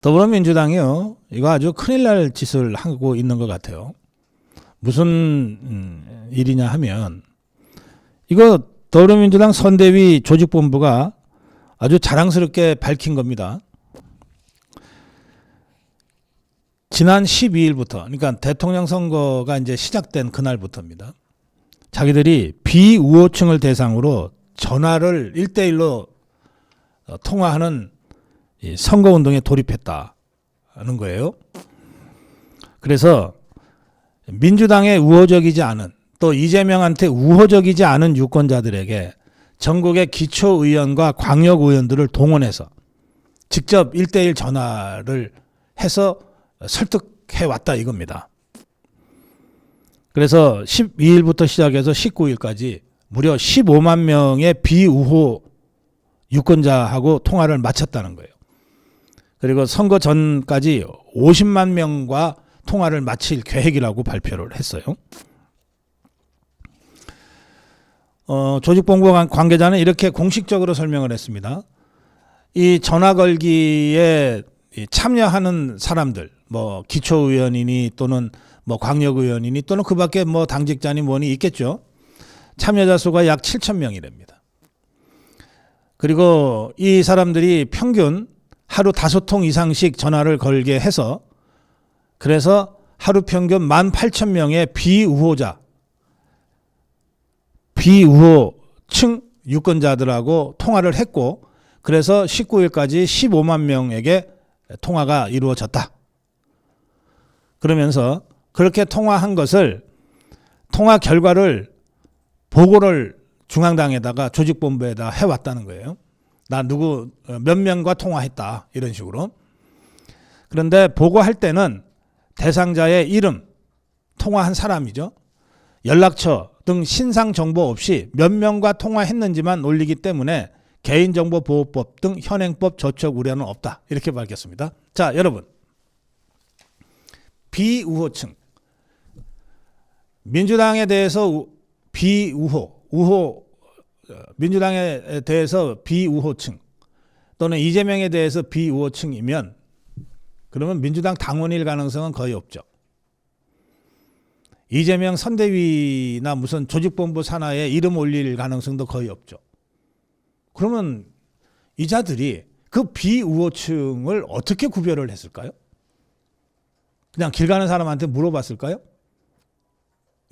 더불어민주당이요, 이거 아주 큰일 날 짓을 하고 있는 것 같아요. 무슨 일이냐 하면, 이거 더불어민주당 선대위 조직본부가 아주 자랑스럽게 밝힌 겁니다. 지난 12일부터, 그러니까 대통령 선거가 이제 시작된 그날부터입니다. 자기들이 비우호층을 대상으로 전화를 1대1로 통화하는 선거운동에 돌입했다는 거예요. 그래서 민주당에 우호적이지 않은, 또 이재명한테 우호적이지 않은 유권자들에게 전국의 기초의원과 광역의원들을 동원해서 직접 1대1 전화를 해서 설득해왔다 이겁니다. 그래서 12일부터 시작해서 19일까지 무려 15만 명의 비우호 유권자하고 통화를 마쳤다는 거예요. 그리고 선거 전까지 50만 명과 통화를 마칠 계획이라고 발표를 했어요. 조직본부 관계자는 이렇게 공식적으로 설명을 했습니다. 이 전화 걸기에 참여하는 사람들, 뭐 기초의원이니 또는 뭐 광역의원이니 또는 그 밖에 뭐 당직자니 뭐니 있겠죠. 참여자 수가 약 7,000명이랍니다. 그리고 이 사람들이 평균 하루 5통 이상씩 전화를 걸게 해서, 그래서 하루 평균 18,000명의 비우호층 유권자들하고 통화를 했고, 그래서 19일까지 15만 명에게 통화가 이루어졌다. 그러면서 그렇게 통화한 것을, 통화 결과를 보고를 중앙당에다가 조직본부에다 해왔다는 거예요. 나 누구 몇 명과 통화했다 이런 식으로. 그런데 보고할 때는 대상자의 이름, 통화한 사람이죠, 연락처 등 신상 정보 없이 몇 명과 통화했는지만 올리기 때문에 개인정보보호법 등 현행법 저촉 우려는 없다 이렇게 밝혔습니다. 자, 여러분, 비우호층, 민주당에 대해서 민주당에 대해서 비우호층 또는 이재명에 대해서 비우호층이면 그러면 민주당 당원일 가능성은 거의 없죠. 이재명 선대위나 무슨 조직본부 산하에 이름 올릴 가능성도 거의 없죠. 그러면 이 자들이 그 비우호층을 어떻게 구별을 했을까요? 그냥 길 가는 사람한테 물어봤을까요?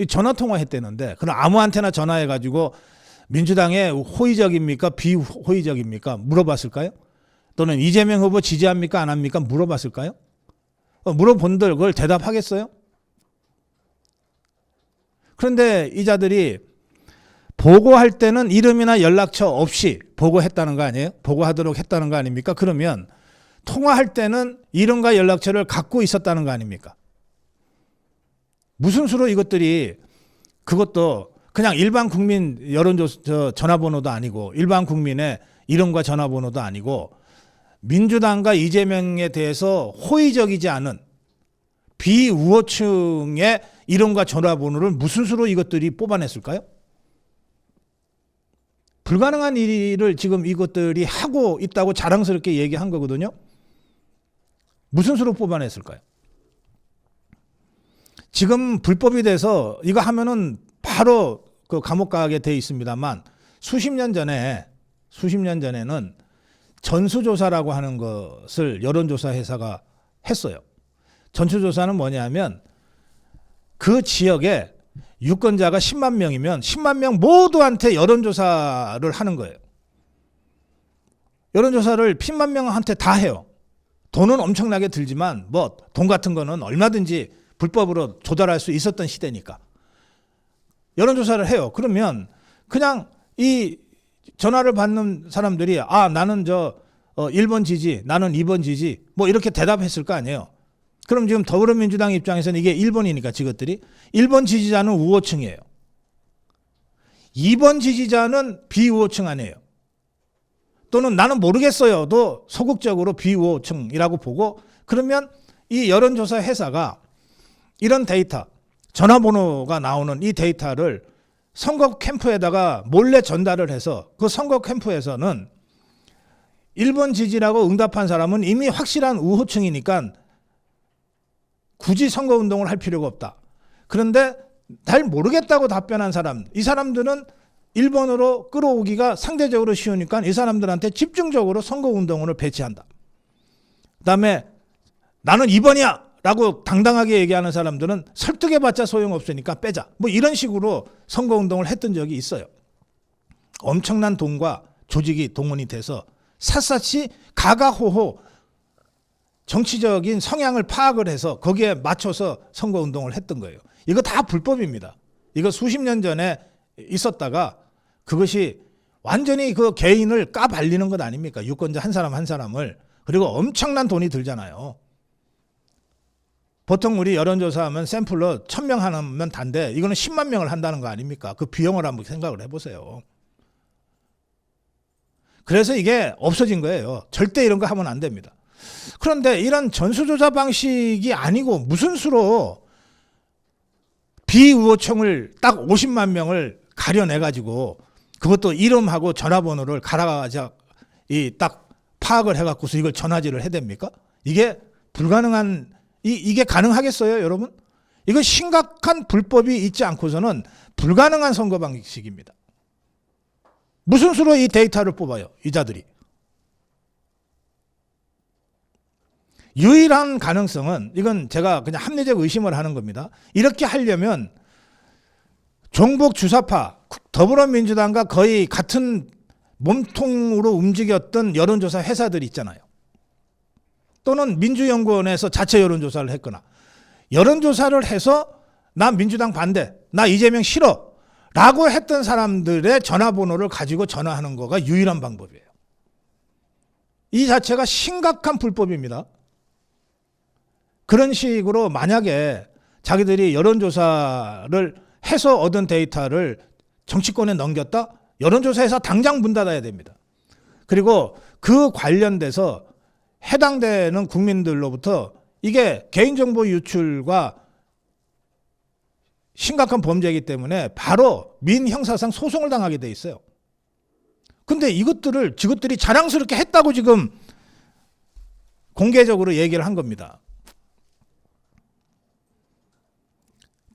전화통화했다는데 그럼 아무한테나 전화해가지고 민주당에 호의적입니까 비호의적입니까 물어봤을까요? 또는 이재명 후보 지지합니까 안 합니까 물어봤을까요? 물어본들 그걸 대답하겠어요? 그런데 이 자들이 보고할 때는 이름이나 연락처 없이 보고했다는 거 아니에요? 보고하도록 했다는 거 아닙니까? 그러면 통화할 때는 이름과 연락처를 갖고 있었다는 거 아닙니까? 무슨 수로 이것들이, 그것도 그냥 일반 국민 여론조사 전화번호도 아니고 일반 국민의 이름과 전화번호도 아니고 민주당과 이재명에 대해서 호의적이지 않은 비우호층의 이름과 전화번호를 무슨 수로 이것들이 뽑아냈을까요? 불가능한 일을 지금 이것들이 하고 있다고 자랑스럽게 얘기한 거거든요. 무슨 수로 뽑아냈을까요? 지금 불법이 돼서 이거 하면은 바로 그 감옥 가게 돼 있습니다만 수십 년 전에는 전수조사라고 하는 것을 여론조사 회사가 했어요. 전수조사는 뭐냐면 그 지역에 유권자가 10만 명이면 10만 명 모두한테 여론조사를 하는 거예요. 여론조사를 10만 명한테 다 해요. 돈은 엄청나게 들지만 뭐 돈 같은 거는 얼마든지 불법으로 조달할 수 있었던 시대니까 여론조사를 해요. 그러면 그냥 이 전화를 받는 사람들이 나는 1번 지지, 나는 2번 지지 뭐 이렇게 대답했을 거 아니에요. 그럼 지금 더불어민주당 입장에서는 이게 1번이니까 지것들이 1번 지지자는 우호층이에요. 2번 지지자는 비우호층 아니에요. 또는 나는 모르겠어요도 소극적으로 비우호층이라고 보고, 그러면 이 여론조사 회사가 이런 데이터, 전화번호가 나오는 이 데이터를 선거 캠프에다가 몰래 전달을 해서 그 선거 캠프에서는 1번 지지라고 응답한 사람은 이미 확실한 우호층이니까 굳이 선거운동을 할 필요가 없다. 그런데 잘 모르겠다고 답변한 사람, 이 사람들은 1번으로 끌어오기가 상대적으로 쉬우니까 이 사람들한테 집중적으로 선거운동을 배치한다. 그 다음에 나는 2번이야 라고 당당하게 얘기하는 사람들은 설득해봤자 소용없으니까 빼자. 뭐 이런 식으로 선거운동을 했던 적이 있어요. 엄청난 돈과 조직이 동원이 돼서 샅샅이 가가호호 정치적인 성향을 파악을 해서 거기에 맞춰서 선거운동을 했던 거예요. 이거 다 불법입니다. 이거 수십 년 전에 있었다가 그것이 완전히 그 개인을 까발리는 것 아닙니까? 유권자 한 사람 한 사람을. 그리고 엄청난 돈이 들잖아요. 보통 우리 여론조사하면 샘플로 1000명 하면 단데 이거는 10만 명을 한다는 거 아닙니까? 그 비용을 한번 생각을 해보세요. 그래서 이게 없어진 거예요. 절대 이런 거 하면 안 됩니다. 그런데 이런 전수조사 방식이 아니고 무슨 수로 비우호층을 딱 50만 명을 가려내가지고 그것도 이름하고 전화번호를 갈아가지고 딱 파악을 해갖고서 이걸 전화질을 해댑니까? 이게 불가능한, 이게 가능하겠어요, 여러분? 이거 심각한 불법이 있지 않고서는 불가능한 선거 방식입니다. 무슨 수로 이 데이터를 뽑아요, 이 자들이? 유일한 가능성은, 이건 제가 그냥 합리적 의심을 하는 겁니다. 이렇게 하려면 종북 주사파, 더불어민주당과 거의 같은 몸통으로 움직였던 여론조사 회사들이 있잖아요. 또는 민주연구원에서 자체 여론조사를 했거나 여론조사를 해서 나 민주당 반대, 나 이재명 싫어 라고 했던 사람들의 전화번호를 가지고 전화하는 거가 유일한 방법이에요. 이 자체가 심각한 불법입니다. 그런 식으로 만약에 자기들이 여론조사를 해서 얻은 데이터를 정치권에 넘겼다? 여론조사에서 당장 문 닫아야 됩니다. 그리고 그 관련돼서 해당되는 국민들로부터 이게 개인정보 유출과 심각한 범죄이기 때문에 바로 민형사상 소송을 당하게 돼 있어요. 근데 저것들이 자랑스럽게 했다고 지금 공개적으로 얘기를 한 겁니다.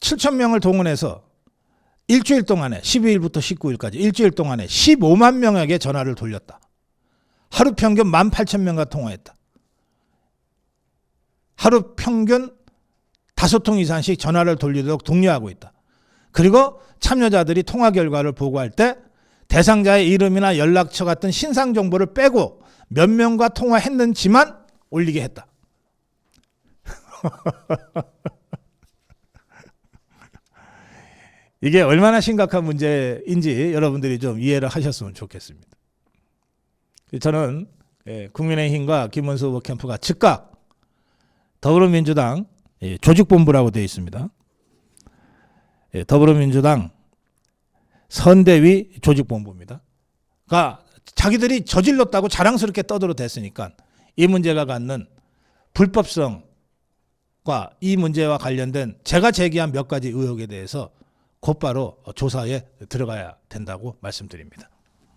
7,000명을 동원해서 일주일 동안에 12일부터 19일까지 일주일 동안에 15만 명에게 전화를 돌렸다. 하루 평균 18,000명과 통화했다. 하루 평균 5통 이상씩 전화를 돌리도록 독려하고 있다. 그리고 참여자들이 통화 결과를 보고할 때 대상자의 이름이나 연락처 같은 신상 정보를 빼고 몇 명과 통화했는지만 올리게 했다. 이게 얼마나 심각한 문제인지 여러분들이 좀 이해를 하셨으면 좋겠습니다. 저는 국민의힘과 김문수 후보 캠프가 즉각 더불어민주당 조직본부라고 되어 있습니다. 더불어민주당 선대위 조직본부입니다. 그러니까 자기들이 저질렀다고 자랑스럽게 떠들어댔으니까 이 문제가 갖는 불법성과 이 문제와 관련된 제가 제기한 몇 가지 의혹에 대해서 곧바로 조사에 들어가야 된다고 말씀드립니다.